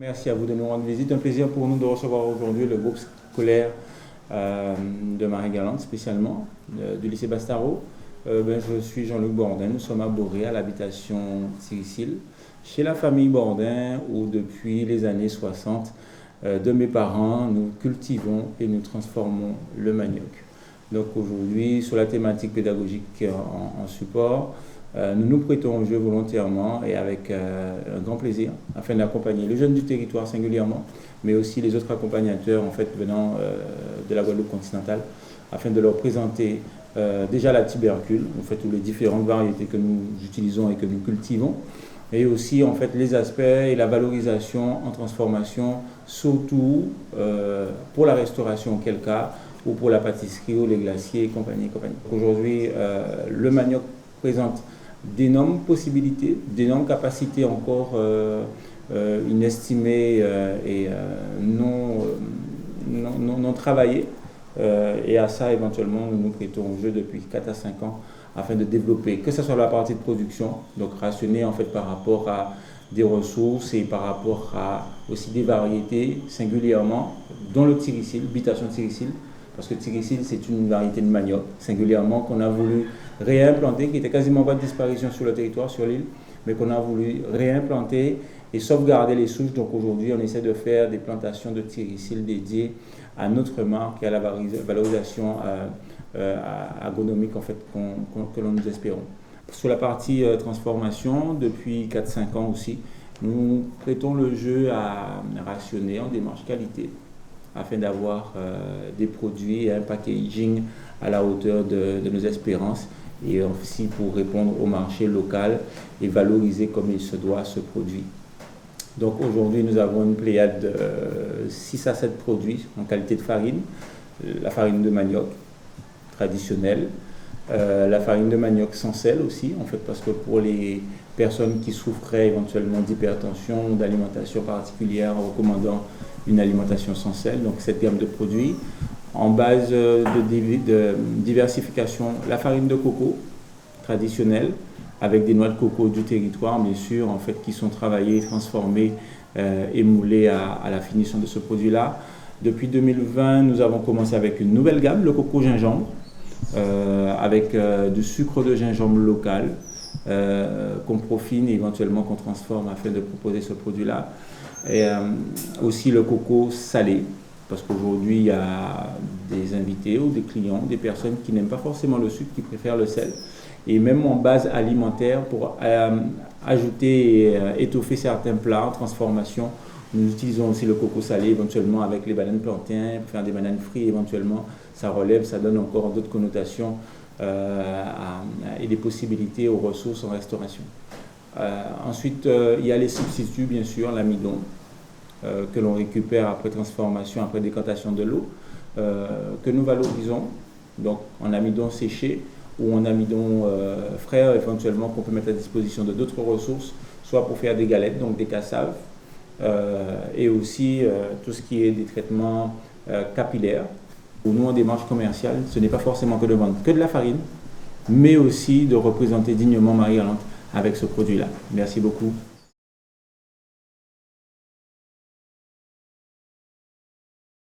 Merci à vous de nous rendre visite. Un plaisir pour nous de recevoir aujourd'hui le groupe scolaire de Marie-Galante, spécialement du lycée Bastaro. Je suis Jean-Luc Bordin, nous sommes à Boré, à l'habitation Tiricile, chez la famille Bordin, où depuis les années 60 de mes parents, nous cultivons et nous transformons le manioc. Donc aujourd'hui, sur la thématique pédagogique en support, nous nous prêtons au jeu volontairement et avec un grand plaisir afin d'accompagner les jeunes du territoire singulièrement, mais aussi les autres accompagnateurs venant de la Guadeloupe continentale, afin de leur présenter déjà la tubercule, ou les différentes variétés que nous utilisons et que nous cultivons, et aussi les aspects et la valorisation en transformation, surtout pour la restauration auquel cas, ou pour la pâtisserie ou les glaciers et compagnie. Aujourd'hui, le manioc présente d'énormes possibilités, d'énormes capacités encore inestimées et non travaillées. Et à ça, éventuellement, nous nous prêtons au jeu depuis 4 à 5 ans afin de développer, que ce soit la partie de production, donc rationnée par rapport à des ressources et par rapport à aussi des variétés singulièrement, dont le tiricile, bitation tiricile, parce que tiricile c'est une variété de manioc, singulièrement qu'on a voulu réimplanter, qui était quasiment pas de disparition sur le territoire, sur l'île, mais qu'on a voulu réimplanter et sauvegarder les souches. Donc aujourd'hui, on essaie de faire des plantations de tiricile dédiées à notre marque et à la valorisation agronomique que l'on nous espérons. Sur la partie transformation, depuis 4-5 ans aussi, nous prêtons le jeu à rationner en démarche qualité, afin d'avoir des produits et un packaging à la hauteur de nos espérances, et aussi pour répondre au marché local et valoriser comme il se doit ce produit. Donc aujourd'hui, nous avons une pléiade de 6 à 7 produits en qualité de farine. La farine de manioc traditionnelle, la farine de manioc sans sel aussi, parce que pour les personnes qui souffraient éventuellement d'hypertension ou d'alimentation particulière, en recommandant une alimentation sans sel, donc cette gamme de produits. En base de diversification, la farine de coco traditionnelle, avec des noix de coco du territoire, bien sûr, qui sont travaillées, transformées et moulées à la finition de ce produit-là. Depuis 2020, nous avons commencé avec une nouvelle gamme, le coco gingembre, avec du sucre de gingembre local, qu'on profine et éventuellement qu'on transforme afin de proposer ce produit-là. Et aussi le coco salé, parce qu'aujourd'hui il y a des invités ou des clients, des personnes qui n'aiment pas forcément le sucre, qui préfèrent le sel. Et même en base alimentaire, pour ajouter et étoffer certains plats en transformation, nous utilisons aussi le coco salé, éventuellement avec les bananes plantains, pour faire des bananes frites, éventuellement ça relève, ça donne encore d'autres connotations et des possibilités aux ressources en restauration. Ensuite, il y a les substituts, bien sûr, l'amidon, que l'on récupère après transformation, après décantation de l'eau, que nous valorisons, donc en amidon séché ou en amidon frais, éventuellement, qu'on peut mettre à disposition de d'autres ressources, soit pour faire des galettes, donc des cassaves, et aussi tout ce qui est des traitements capillaires. Pour nous, en démarche commerciale, ce n'est pas forcément que de vendre que de la farine, mais aussi de représenter dignement Marie-Galante avec ce produit-là. Merci beaucoup.